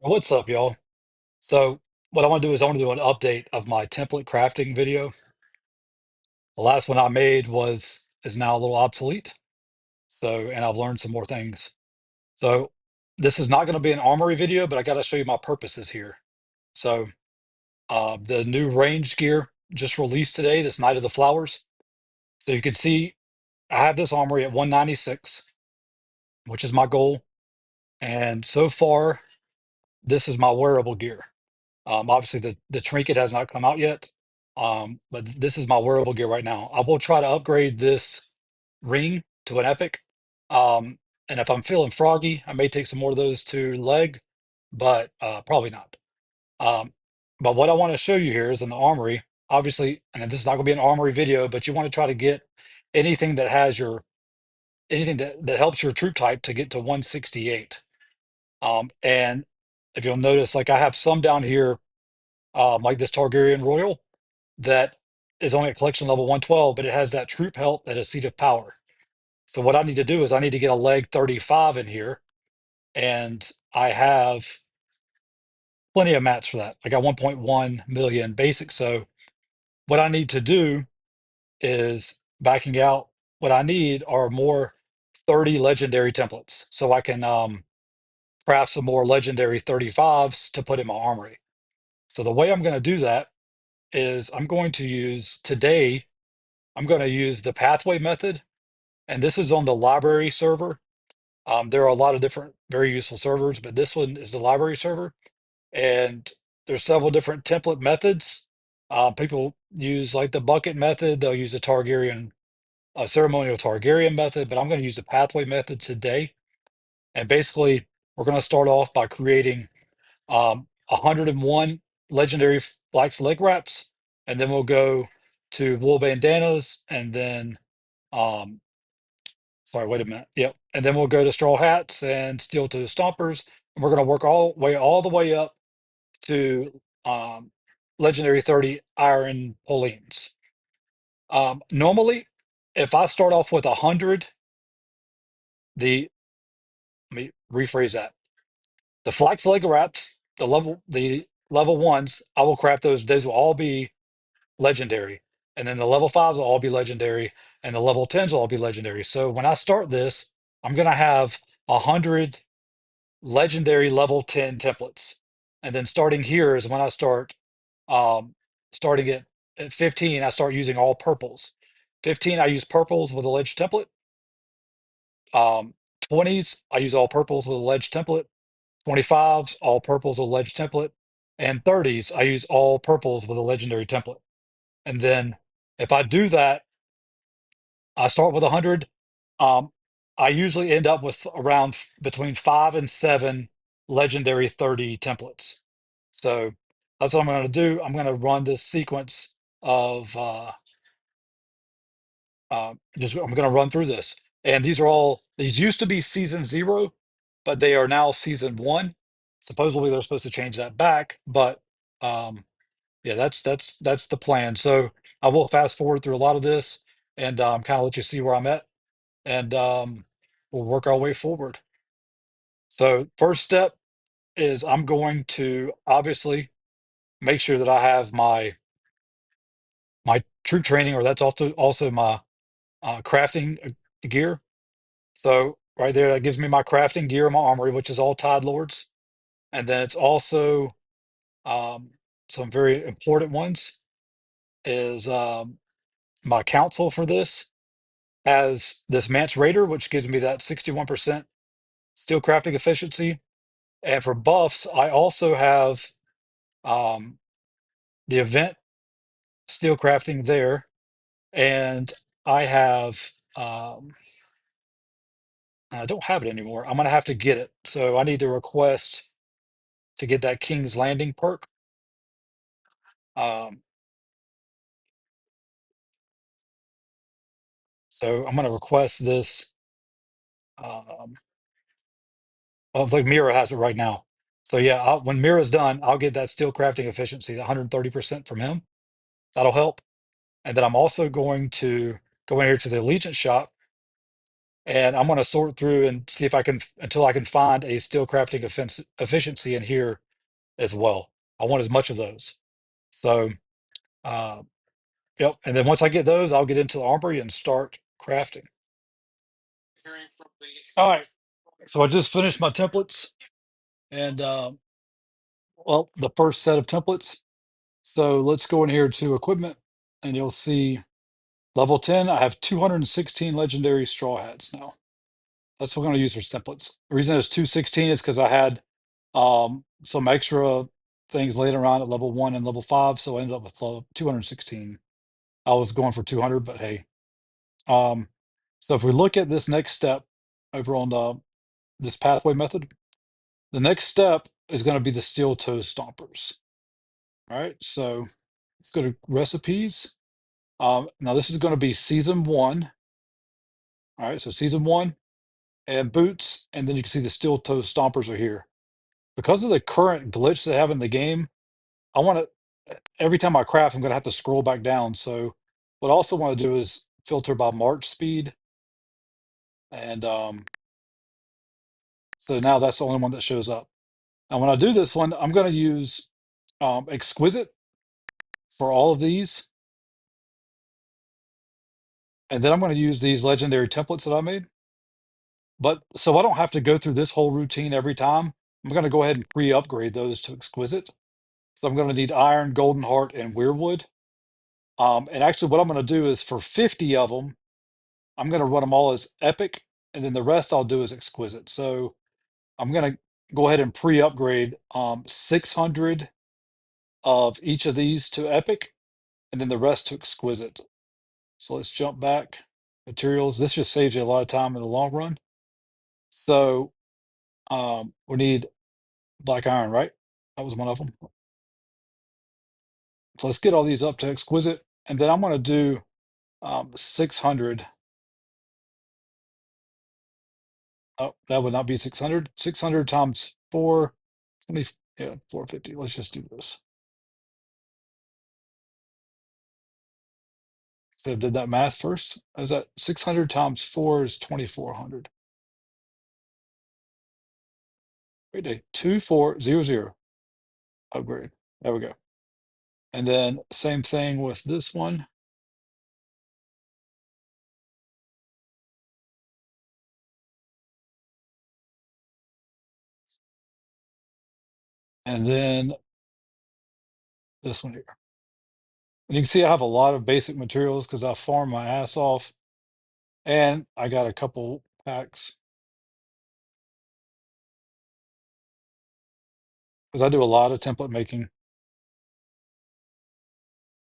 What's up, y'all? So, what I want to do is I want to do an update of my template crafting video. The last one I made was is now a little obsolete. So, and I've learned some more things. So, this is not going to be an armory video, but I got to show you my purposes here. So, the new range gear just released today, this Night of the Flowers. So you can see I have this armory at 196, which is my goal. And so far, this is my wearable gear. Obviously, the trinket has not come out yet, but this is my wearable gear right now. I will try to upgrade this ring to an epic, and if I'm feeling froggy, I may take some more of those to leg, but probably not. Um, but what I want to show you here is in the armory, obviously, and this is not going to be an armory video, but you want to try to get anything that has your anything that helps your troop type to get to 168. And if you'll notice, like I have some down here like this Targaryen Royal that is only at collection level 112, but it has that troop health at a seat of power. So what I need to do is I need to get a leg 35 in here, and I have plenty of mats for that. I got 1.1 million basic. So what I need to do is backing out. What I need are more 30 legendary templates, so I can craft some more legendary 35s to put in my armory. So the way I'm going to do that is I'm going to use today I'm going to use the pathway method, and this is on the library server. There are a lot of different very useful servers, but this one is the library server, and there's several different template methods. People use like the bucket method. They'll use a Targaryen, a ceremonial Targaryen method, but I'm going to use the pathway method today. And basically, we're going to start off by creating 101 legendary flax leg wraps, and then we'll go to wool bandanas, and then um, sorry, wait a minute. Yep. And then we'll go to straw hats and steel toe stompers. And we're going to work all the way up to legendary 30 iron Paulines. Normally, if I start off with 100, the let me rephrase that. The flax leg wraps, the level ones, I will craft those. Those will all be legendary. And then the level fives will all be legendary, and the level 10s will all be legendary. So when I start this, I'm going to have 100 legendary level 10 templates. And then starting here is when I start starting at 15, I start using all purples. 15, I use purples with a ledge template. 20s, I use all purples with a ledge template. 25s, all purples with a ledge template. And 30s, I use all purples with a legendary template. And then if I do that, I start with 100. Um, I usually end up with around between 5 and 7 legendary 30 templates. So that's what I'm going to do. I'm going to run this sequence of just I'm going to run through this. And these used to be season 0, but they are now season 1. Supposedly they're supposed to change that back, but um, yeah, that's the plan. So I will fast forward through a lot of this and kind of let you see where I'm at, and we'll work our way forward. So first step is I'm going to obviously make sure that I have my troop training, or that's also my crafting gear. So right there, that gives me my crafting gear, my armory, which is all Tide Lords, and then it's also um, some very important ones is my council for this has this Mance Raider, which gives me that 61% steel crafting efficiency. And for buffs, I also have um, the event steel crafting there, and I have I don't have it anymore. I'm gonna have to get it, so I need to request to get that King's Landing perk. Um, so I'm gonna request this. Um, well, it's like Mira has it right now. So yeah, when Mira's done, I'll get that steel crafting efficiency, 130% from him. That'll help. And then I'm also going to go in here to the Allegiance shop, And I'm going to sort through and see if I can until I can find a steel crafting efficiency in here as well. I want as much of those. So, uh, yep. And then once I get those, I'll get into the armory and start crafting. All right. So I just finished my templates and, well, the first set of templates. So let's go in here to equipment and you'll see level 10. I have 216 legendary straw hats now. That's what I'm going to use for templates. The reason it's 216 is because I had some extra things later around at level 1 and level 5, so I ended up with 216. I was going for 200, but hey. Um, so if we look at this next step over on this pathway method, the next step is going to be the steel toe stompers. All right, so let's go to recipes. Now this is going to be season 1. All right, so season 1 and boots, and then you can see the steel toe stompers are here. Because of the current glitch they have in the game, I want to every time I craft, I'm going to have to scroll back down. So what I also want to do is filter by march speed, and so now that's the only one that shows up. And when I do this one, I'm going to use exquisite for all of these, and then I'm going to use these legendary templates that I made. But so I don't have to go through this whole routine every time. I'm going to go ahead and pre-upgrade those to exquisite. So I'm going to need iron, golden heart, and weirwood. And actually, what I'm going to do is for 50 of them, I'm going to run them all as epic, and then the rest I'll do as exquisite. So I'm going to go ahead and pre-upgrade 600 of each of these to epic, and then the rest to exquisite. So let's jump back. Materials. This just saves you a lot of time in the long run. So we need black iron, right? That was one of them. So let's get all these up to exquisite, and then I'm going to do 600. Oh, that would not be 600. 600 times 4, 20, yeah, 450. Let's just do this. So I did that math first. Is that 600 times 4 is 2400. Great day. 2400. Upgrade. There we go. And then same thing with this one. And then this one here. And you can see I have a lot of basic materials because I farmed my ass off. And I got a couple packs because I do a lot of template making.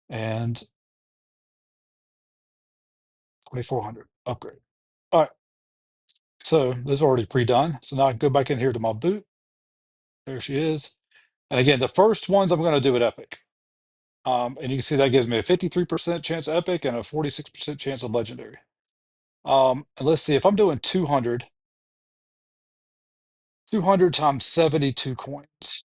And 2400 upgrade. All right. So this is already pre-done. So now I can go back in here to my boot. There she is. And again, the first ones I'm going to do at epic. And you can see that gives me a 53% chance epic and a 46% chance of legendary. And let's see if I'm doing 200. 200 times 72 coins.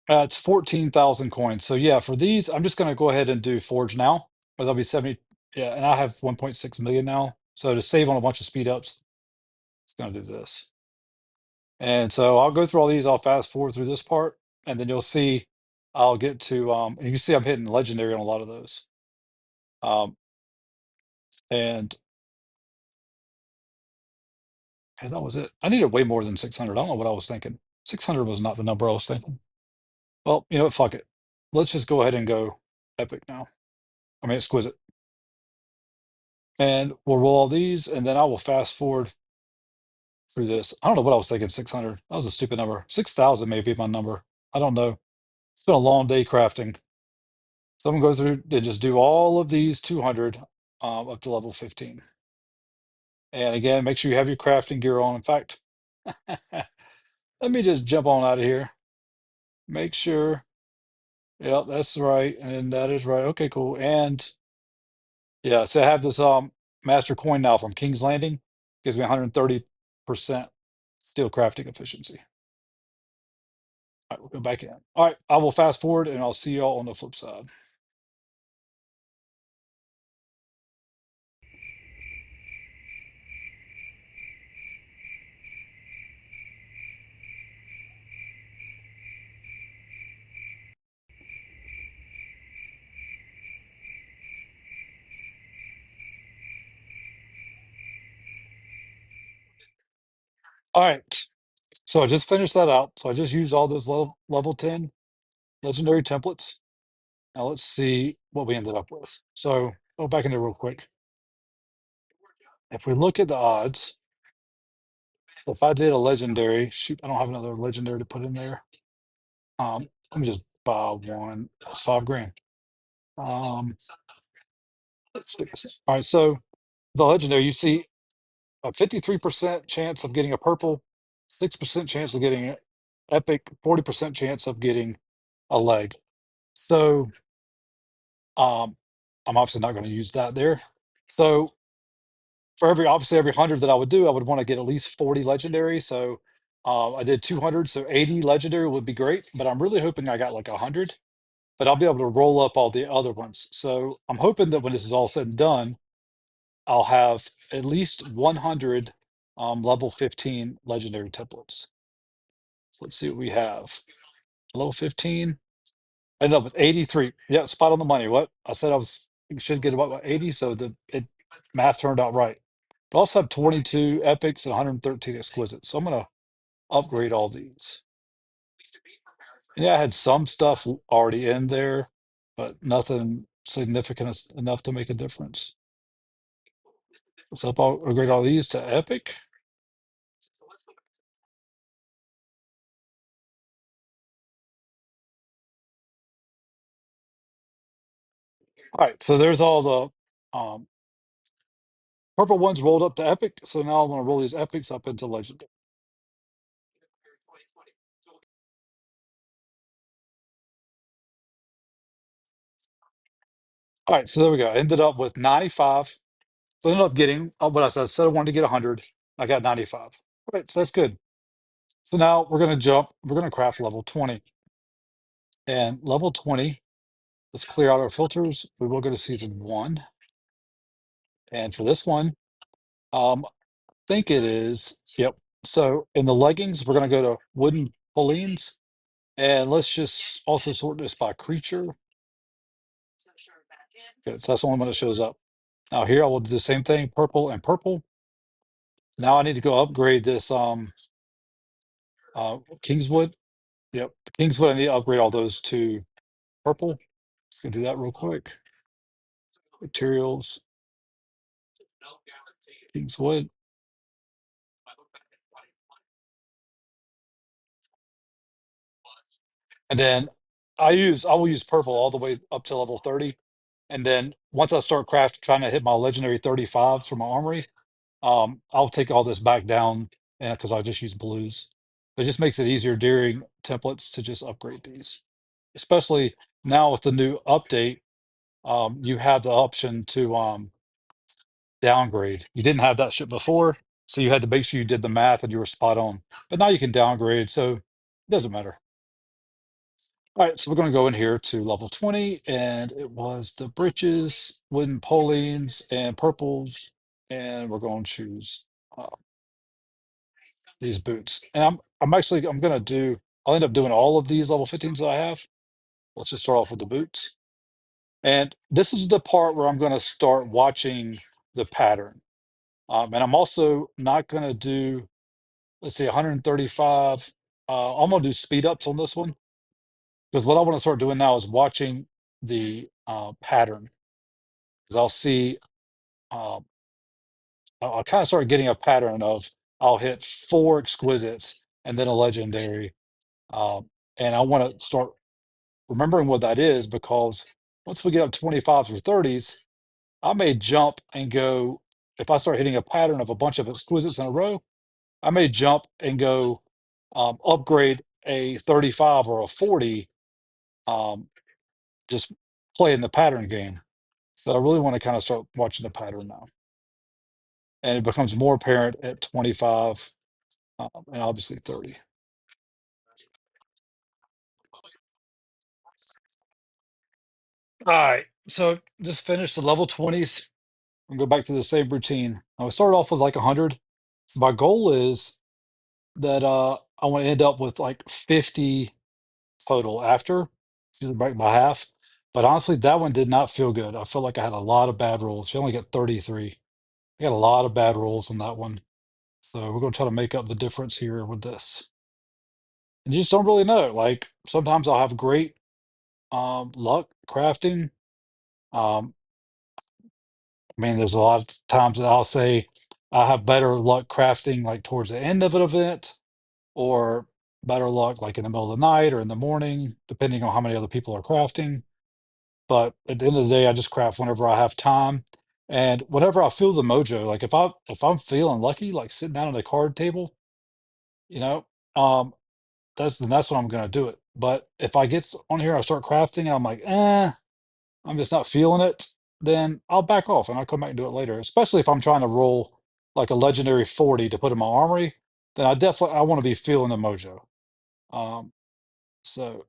It's 14,000 coins. So yeah, for these, I'm just going to go ahead and do forge now. But that'll be 70. Yeah, and I have 1.6 million now. So to save on a bunch of speed ups, it's going to do this. And so I'll go through all these. I'll fast forward through this part, and then you'll see I'll get to and you can see I'm hitting legendary on a lot of those. And and that was it. I needed way more than 600. I don't know what I was thinking. 600 was not the number I was thinking. Well, you know what? Fuck it. Let's just go ahead and go epic now. I mean, exquisite. And we'll roll all these, and then I will fast forward through this. I don't know what I was thinking. 600. That was a stupid number. 6,000 may be my number. I don't know. It's been a long day crafting. So I'm gonna go through and just do all of these 200 up to level 15. And again, make sure you have your crafting gear on. In fact, let me just jump on out of here. Make sure. Yep, that's right. And that is right. Okay, cool. And yeah, so I have this master coin now from King's Landing. Gives me 130% steel crafting efficiency. All right, we'll go back in. All right, I will fast forward and I'll see y'all on the flip side. All right. So I just finished that out. So I just used all those level 10 legendary templates. Now let's see what we ended up with. So go back in there real quick. If we look at the odds, if I did a legendary, shoot, I don't have another legendary to put in there. Let me just buy one. That's 5 grand. Let's stick this. All right, so the legendary, you see a 53% chance of getting a purple, 6% chance of getting an epic, 40% chance of getting a leg. So I'm obviously not going to use that there. So for obviously every 100 that I would do, I would want to get at least 40 legendary. So I did 200, so 80 legendary would be great. But I'm really hoping I got like 100. But I'll be able to roll up all the other ones. So I'm hoping that when this is all said and done, I'll have at least 100 level 15 legendary templates. So let's see what we have. Level 15. I ended up with 83. Yeah, spot on the money. What I said I should get about 80, so the math turned out right. But I also have 22 epics and 113 exquisites. So I'm gonna upgrade all these. Yeah, I had some stuff already in there, but nothing significant enough to make a difference. So I'll upgrade all these to epic. All right, so there's all the purple ones rolled up to epic. So now I'm gonna roll these epics up into legendary. All right, so there we go. I ended up with 95. So I ended up getting what I said I wanted to get 100. I got 95. All right, so that's good. So now we're gonna jump. We're gonna craft level 20, and level 20. Let's clear out our filters. We will go to season 1, and for this one, I think it is. Yep. So in the leggings, we're gonna go to wooden Pauline, and let's just also sort this by creature. Good. So that's the only one that shows up. Now here I will do the same thing, purple and purple. Now I need to go upgrade this Kingswood. Yep, Kingswood. I need to upgrade all those to purple. Just gonna do that real quick. Materials, Kingswood. And then I will use purple all the way up to level 30. And then once I start trying to hit my legendary 35s for my armory, I'll take all this back down and because I'll just use blues. It just makes it easier during templates to just upgrade these. Especially now with the new update, you have the option to downgrade. You didn't have that shit before, so you had to make sure you did the math and you were spot on. But now you can downgrade, so it doesn't matter. All right, so we're going to go in here to level 20, and it was the breeches, wooden Paulines, and purples, and we're going to choose uh, these boots. And I'm going to do. I'll end up doing all of these level 15s that I have. Let's just start off with the boots, and this is the part where I'm going to start watching the pattern. And I'm also not going to do. Let's see, 135. I'm going to do speed ups on this one because what I want to start doing now is watching the pattern. Because I'll see, um, I'll kind of start getting a pattern of I'll hit 4 exquisites and then a legendary, and I want to start remembering what that is because once we get up 25s or 30s, I may jump and go. If I start hitting a pattern of a bunch of exquisites in a row, I may jump and go upgrade a 35 or a 40, um, just playing the pattern game. So I really want to kind of start watching the pattern now. And it becomes more apparent at 25 and obviously 30. All right. So just finished the level 20s and go back to the same routine. I started off with like 100. So my goal is that I want to end up with like 50 total after. So break by half. But honestly, that one did not feel good. I felt like I had a lot of bad rolls. You only get 33. I got a lot of bad rolls on that one. So we're going to try to make up the difference here with this. And you just don't really know. Like sometimes I'll have great luck crafting. Um, I mean, there's a lot of times that I'll say I have better luck crafting like towards the end of an event, or better luck like in the middle of the night or in the morning, depending on how many other people are crafting. But at the end of the day, I just craft whenever I have time. And whenever I feel the mojo, like if I'm feeling lucky, like sitting down at a card table, you know, um, that's when I'm gonna do it. But if I get on here, I start crafting, and I'm like, I'm just not feeling it, then I'll back off and I'll come back and do it later. Especially if I'm trying to roll like a legendary 40 to put in my armory, then I want to be feeling the mojo. Um, so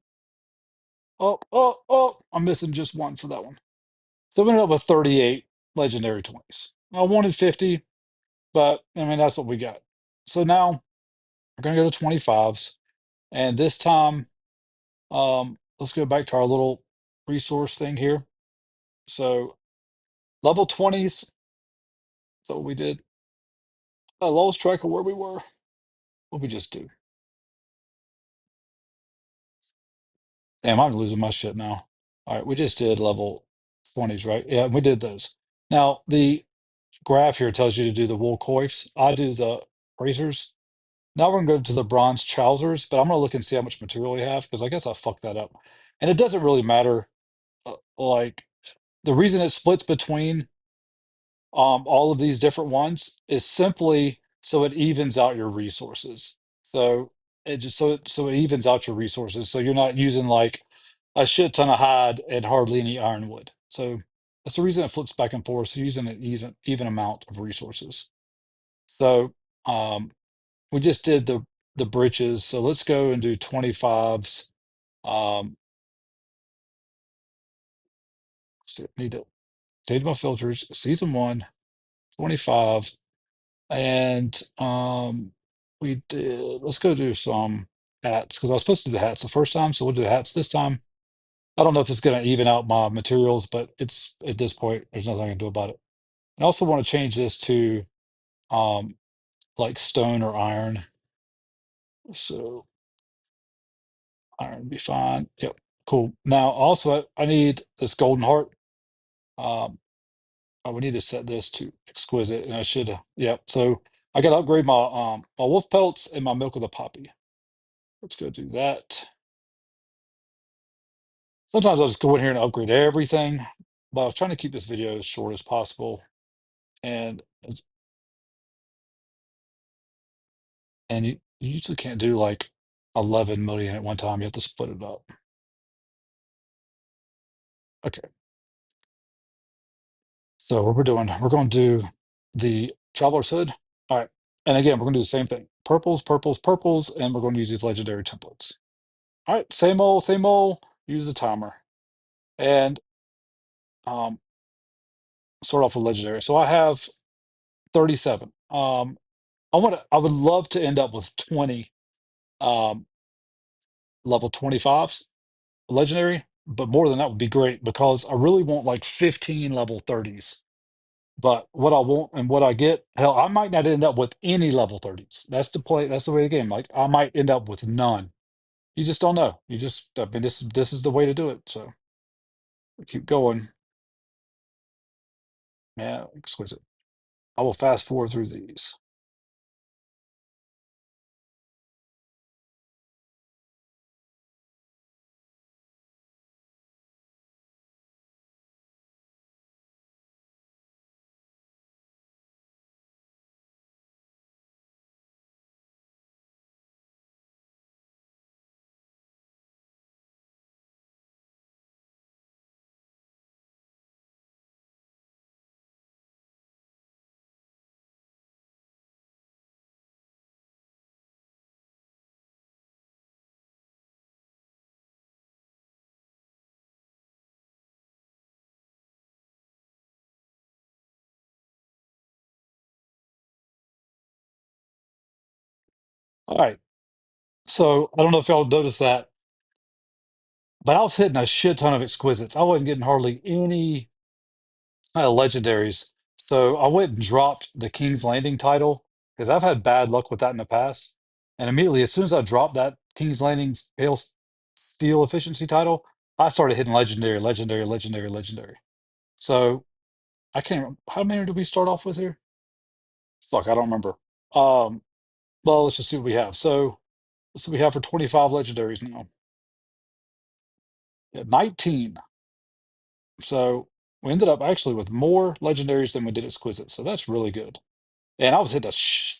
I'm missing just one for that one. So we ended up with 38 legendary 20s. I wanted 50, but I mean that's what we got. So now we're gonna go to 25s, and this time, let's go back to our little resource thing here. So level 20s. So what we did. I lost track of where we were. What we just do? Damn, I'm losing my shit now. All right, we just did level 20s, right? Yeah, we did those. Now the graph here tells you to do the wool coifs. I do the razors. Now we're gonna go to the bronze trousers, but I'm gonna look and see how much material we have because I guess I fucked that up. And it doesn't really matter. Like the reason it splits between all of these different ones is simply so it evens out your resources. So it evens out your resources. So you're not using like a shit ton of hide and hardly any ironwood. So that's the reason it flips back and forth. So you're using an even amount of resources. So um, we just did the breeches. So let's go and do 25s. Um, need to save my filters. Season one, 25. And we did, let's go do some hats because I was supposed to do the hats the first time, so we'll do the hats this time. I don't know if it's going to even out my materials, but it's at this point, there's nothing I can do about it. I also want to change this to um like stone or iron. So iron would be fine. Yep, cool. Now also I need this golden heart. Um, we need to set this to exquisite, and I should. Yep. So I got to upgrade my wolf pelts and my milk of the poppy. Let's go do that. Sometimes I'll just go in here and upgrade everything, but I was trying to keep this video as short as possible. And you usually can't do like 11 million at one time. You have to split it up. Okay. So what we're doing, we're going to do the traveler's hood. All right. And again, we're going to do the same thing. Purples, purples, purples, and we're going to use these legendary templates. All right. Same old, same old. Use the timer. And um, start off with legendary. So I have 37. I would love to end up with 20 um, level 25s legendary, but more than that would be great because I really want like 15 level 30s. But what I want and what I get, hell, I might not end up with any level 30s. That's the way of the game. Like I might end up with none. You just don't know. I mean, this is the way to do it. So we keep going. Yeah, exquisite. I will fast forward through these. All right. So I don't know if y'all noticed that, but I was hitting a shit ton of exquisites. I wasn't getting hardly any legendaries. So I went and dropped the King's Landing title because I've had bad luck with that in the past. And immediately, as soon as I dropped that King's Landing's Pale Steel efficiency title, I started hitting legendary, legendary, legendary, legendary. So I can't remember, how many did we start off with here? Fuck, I don't remember. Um, well, let's just see what we have. So let's see what we have for 25 legendaries now. Yeah, 19. So we ended up actually with more legendaries than we did exquisites. So that's really good. And I was hitting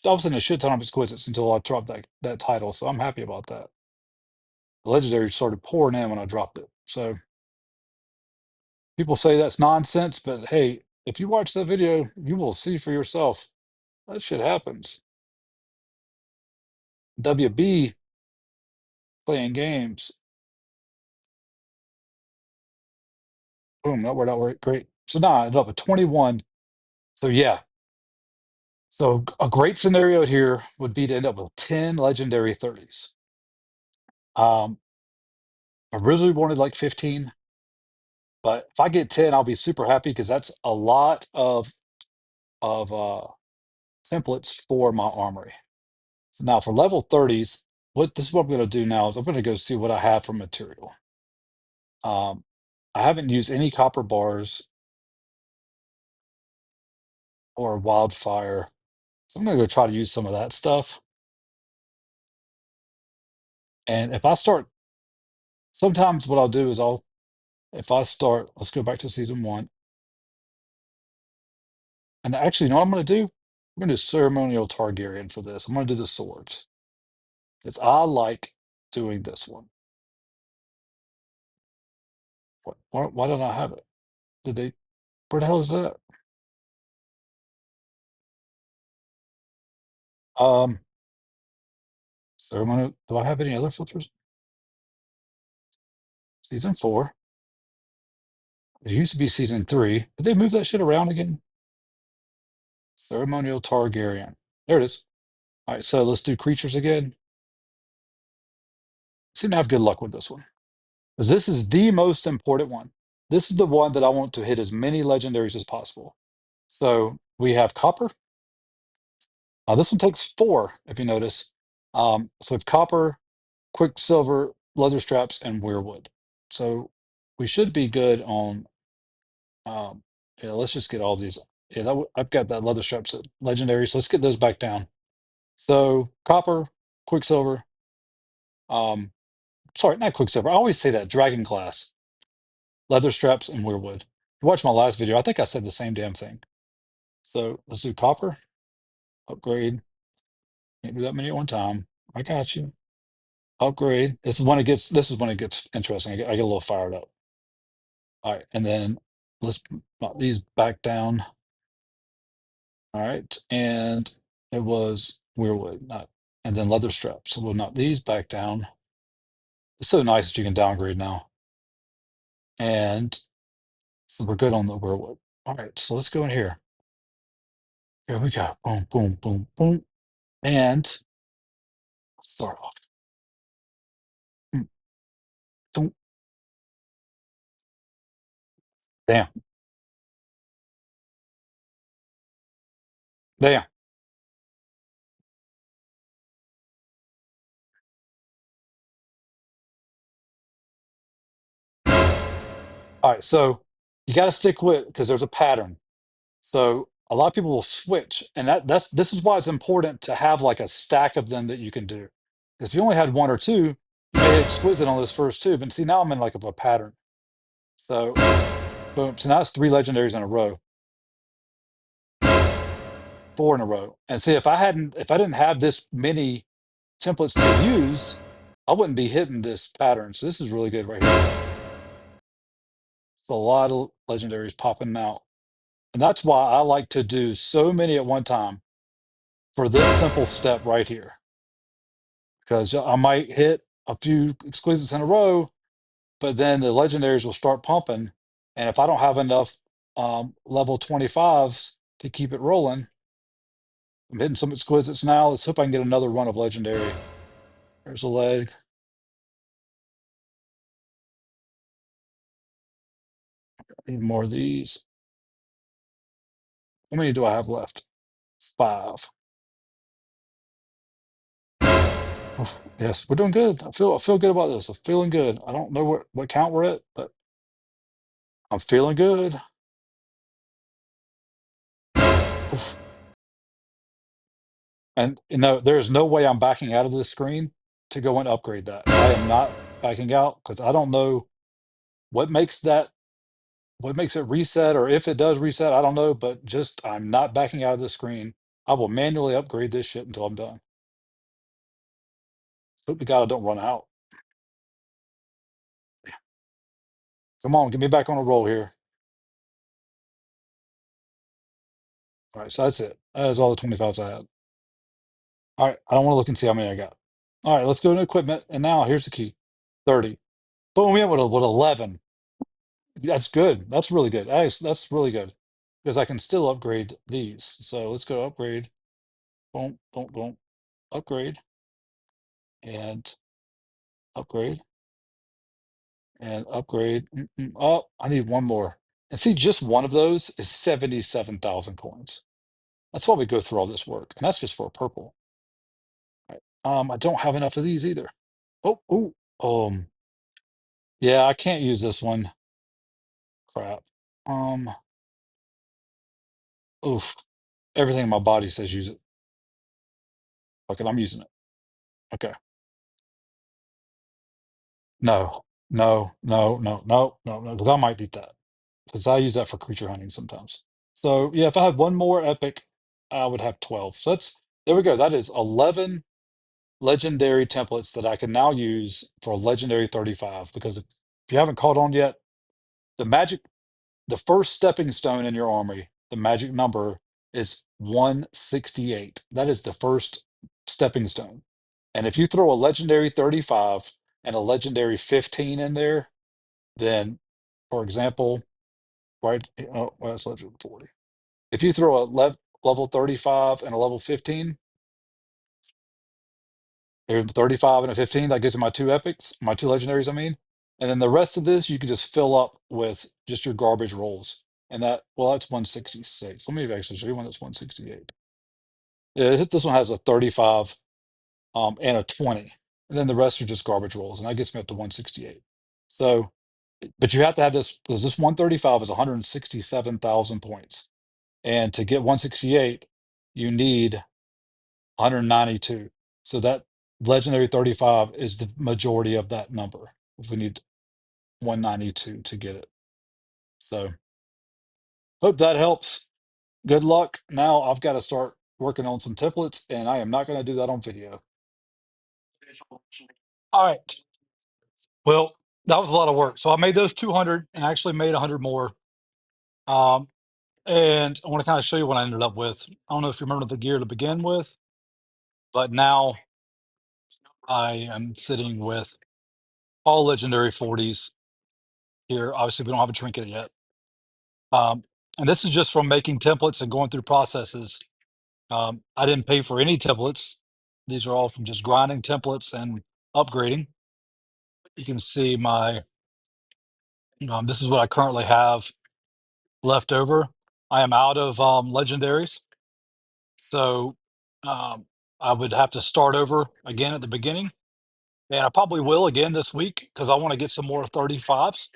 I was hitting a shit ton of exquisites until I dropped that title. So I'm happy about that. The legendary started pouring in when I dropped it. So people say that's nonsense, but hey, if you watch that video, you will see for yourself. That shit happens. WB playing games. Boom, that worked out great. So now I ended up at 21. So yeah. So a great scenario here would be to end up with 10 legendary 30s. Um, I originally wanted like 15, but if I get 10, I'll be super happy because that's a lot of templates for my armory. So now for level 30s, what this is what I'm going to do now is I'm going to go see what I have for material. Um, I haven't used any copper bars or wildfire, so I'm going to go try to use some of that stuff. And if I start, sometimes what I'll do is if I start, let's go back to season one. And actually, you know what I'm going to do? I'm going to do ceremonial Targaryen for this. I'm going to do the swords. Because I like doing this one. Why don't I have it? Did they? Where the hell is that? Um, ceremonial. Do I have any other filters? Season four. It used to be season three. Did they move that shit around again? Ceremonial Targaryen. There it is. All right, so let's do creatures again. Seem to have good luck with this one. Because this is the most important one. This is the one that I want to hit as many legendaries as possible. So we have copper. This one takes 4, if you notice. So it's copper, quicksilver, leather straps, and weirwood. So we should be good on. Yeah, let's just get all these. Yeah, I've got that leather straps at legendary. So let's get those back down. So copper, quicksilver. Um, sorry, not quicksilver. I always say that dragon glass, leather straps, and weirwood. If you watch my last video, I think I said the same damn thing. So let's do copper, upgrade. Can't do that many at one time. I got you. Upgrade. This is when it gets interesting. I get a little fired up. All right, and then let's knock these back down. All right, and it was weirwood, not and then leather straps. So we'll knock these back down. It's so nice that you can downgrade now. And so we're good on the weirwood. All right, so let's go in here. Here we go. Boom, boom, boom, boom. And let's start off. Mm, boom. Damn, damn. All right, so you got to stick with because there's a pattern. So a lot of people will switch, and this is why it's important to have like a stack of them that you can do. 'Cause if you only had one or two, you may hit exquisite on those first two. But see, now I'm in like a pattern. So boom. So now it's 3 legendaries in a row, 4 in a row. And see, if I didn't have this many templates to use, I wouldn't be hitting this pattern. So this is really good right here. It's a lot of legendaries popping out. And that's why I like to do so many at one time for this simple step right here. Because I might hit a few exquisites in a row, but then the legendaries will start pumping. And if I don't have enough level 25s to keep it rolling, I'm hitting some exquisites now. Let's hope I can get another run of legendary. There's a leg. Need more of these. How many do I have left? 5. Oof, yes, we're doing good. I feel good about this. I'm feeling good. I don't know what count we're at, but I'm feeling good. Oof. And there is no way I'm backing out of this screen to go and upgrade that. I am not backing out because I don't know what makes that what makes it reset, or if it does reset, I don't know, but just I'm not backing out of the screen. I will manually upgrade this shit until I'm done. Hope to God I don't run out. Come on, get me back on a roll here. All right, so that's it. That is all the 25s I had. All right, I don't want to look and see how many I got. All right, let's go to equipment. And now here's the key 30. Boom, we have with 11. That's good. That's really good. That's really good because I can still upgrade these. So let's go upgrade. Boom, boom, boom. Upgrade and upgrade and upgrade. Oh, I need one more. And see, just one of those is 77,000 coins. That's why we go through all this work. And that's just for a purple. Right. I don't have enough of these either. Oh, oh, yeah, I can't use this one. Crap. Um, oof. Everything in my body says use it. Okay, I'm using it. Okay. No, no, no, no, no, no, no, because I might beat that. Because I use that for creature hunting sometimes. So yeah, if I had one more epic, I would have 12. So that's there we go. That is 11 legendary templates that I can now use for legendary 35. Because if you haven't caught on yet, the magic, the first stepping stone in your armory, the magic number is 168. That is the first stepping stone. And if you throw a legendary 35 and a legendary 15 in there, then, for example, right? Oh, well, that's level 40. If you throw a level 35 and a level 15, there's 35 and a 15, that gives me my two epics, my two legendaries, I mean. And then the rest of this, you can just fill up with just your garbage rolls. And that, well, that's 166. Let me actually show you one that's 168. Yeah, this one has a 35 and a 20. And then the rest are just garbage rolls. And that gets me up to 168. So, but you have to have this, because this 135 is 167,000 points. And to get 168, you need 192. So that legendary 35 is the majority of that number. We need 192 to get it. So hope that helps. Good luck. Now I've got to start working on some templates, and I am not going to do that on video. All right. Well, that was a lot of work. So I made those 200 and actually made 100 more. Um, and I want to kind of show you what I ended up with. I don't know if you remember the gear to begin with, but now I am sitting with all legendary 40s here. Obviously, we don't have a trinket yet. Um, and this is just from making templates and going through processes. I didn't pay for any templates. These are all from just grinding templates and upgrading. You can see my, this is what I currently have left over. I am out of legendaries. So um, I would have to start over again at the beginning. And I probably will again this week because I want to get some more 35s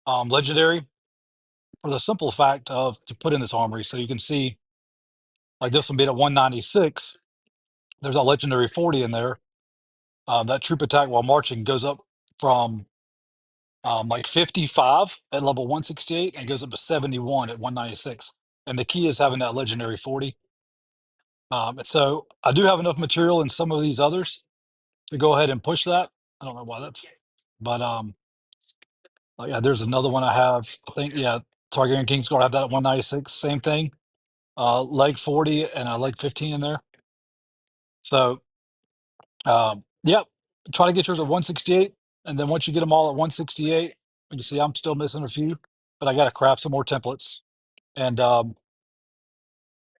legendary, for the simple fact of to put in this armory. So you can see, like this one being at 196, there's a legendary 40 in there. That troop attack while marching goes up from like 55 at level 168 and goes up to 71 at 196. And the key is having that legendary 40. So I do have enough material in some of these others to go ahead and push that. I don't know why that's, but yeah, there's another one I have. I think, yeah, Targaryen Kingsguard, I have that at 196. Same thing. Leg 40 and a leg 15 in there. So, yep, try to get yours at 168. And then once you get them all at 168, you see I'm still missing a few, but I got to craft some more templates. And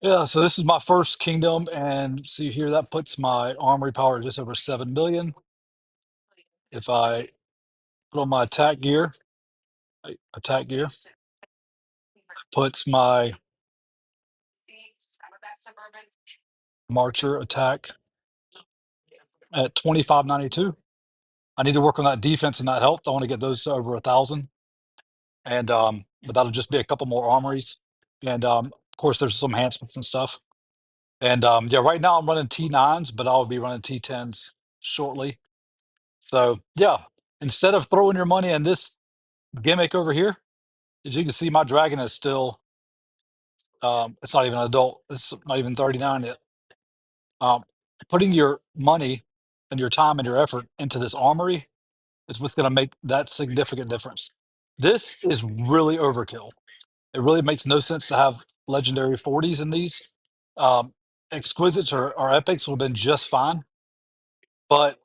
yeah, so this is my first kingdom. And see here, that puts my armory power at just over 7 million. If I put on my attack gear puts my marcher attack at 2592. I need to work on that defense and that health. I want to get those to over 1,000, and but that'll just be a couple more armories, and of course there's some enhancements and stuff. And yeah, right now I'm running T9s, but I'll be running T10s shortly. So yeah, instead of throwing your money in this gimmick over here, as you can see, my dragon is still it's not even an adult. It's not even 39 yet. Um, Putting your money and your time and your effort into this armory is what's going to make that significant difference. This is really overkill. It really makes no sense to have legendary 40s in these. Exquisites or epics would have been just fine, but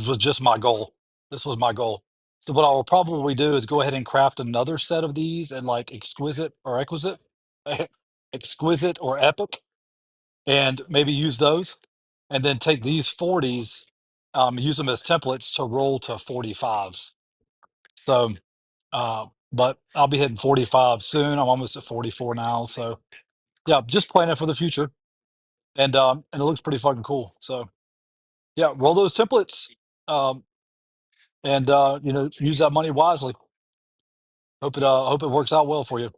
was just my goal. This was my goal. So what I will probably do is go ahead and craft another set of these and like exquisite or epic, and maybe use those, and then take these 40s, use them as templates to roll to 45s. So, but I'll be hitting 45 soon. I'm almost at 44 now. So yeah, just planning for the future, and it looks pretty fucking cool. So yeah, roll those templates, um, and use that money wisely. Hope it works out well for you.